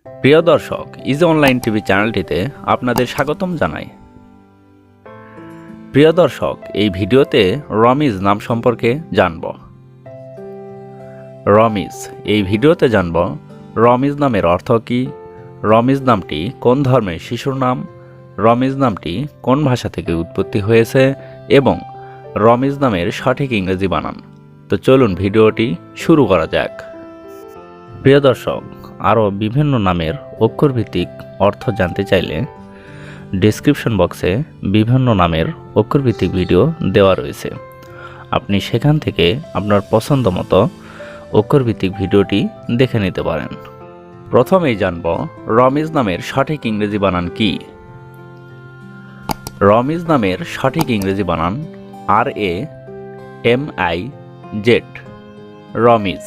প্রিয় দর্শক, easy online TV চ্যানেলটিতে আপনাদের স্বাগতম জানাই। প্রিয় দর্শক, এই ভিডিওতে রমিজ নাম সম্পর্কে জানব। রমিজ এই ভিডিওতে জানব রমিজ নামের অর্থ কী, রমিজ নামটি কোন ধর্মের শিশুর নাম, রমিজ নামটি কোন ভাষা থেকে উৎপত্তি হয়েছে এবং রমিজ নামের সঠিক ইংরেজি বানান। তো চলুন ভিডিওটি শুরু করা যাক। প্রিয় দর্শক, আরও বিভিন্ন নামের অক্ষরভিত্তিক অর্থ জানতে চাইলে ডেসক্রিপশন বক্সে বিভিন্ন নামের অক্ষরভিত্তিক ভিডিও দেওয়া রয়েছে। আপনি সেখান থেকে আপনার পছন্দ মতো অক্ষরভিত্তিক ভিডিওটি দেখে নিতে পারেন। প্রথমেই জানব রমিজ নামের সঠিক ইংরেজি বানান কি। রমিজ নামের সঠিক ইংরেজি বানান RAMIZ, রমিজ।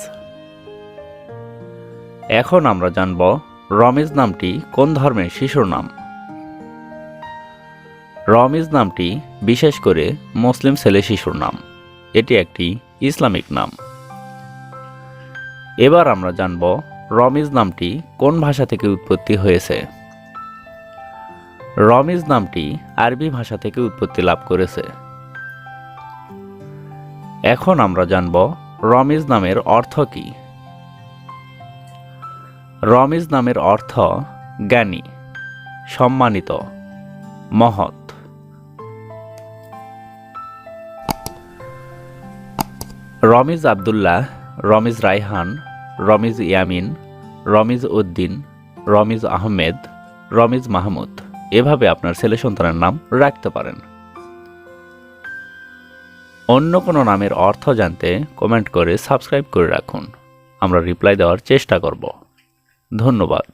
এখন আমরা জানব রমিজ নামটি কোন ধর্মের শিশুর নাম। রমিজ নামটি বিশেষ করে মুসলিম ছেলে শিশুর নাম, এটি একটি ইসলামিক নাম। এবার আমরা জানব রমিজ নামটি কোন ভাষা থেকে উৎপত্তি হয়েছে। রমিজ নামটি আরবি ভাষা থেকে উৎপত্তি লাভ করেছে। এখন আমরা জানব রমিজ নামের অর্থ কী। রমিজ নামের অর্থ জ্ঞানী, সম্মানিত, মহৎ। রমিজ আব্দুল্লাহ, রমিজ রায়হান, রমিজ ইয়ামিন, রমিজ উদ্দিন, রমিজ আহমেদ, রমিজ মাহমুদ, এভাবে আপনার ছেলে সন্তানের নাম রাখতে পারেন। অন্য কোনো নামের অর্থ জানতে কমেন্ট করে সাবস্ক্রাইব করে রাখুন, আমরা রিপ্লাই দেওয়ার চেষ্টা করব। ধন্যবাদ।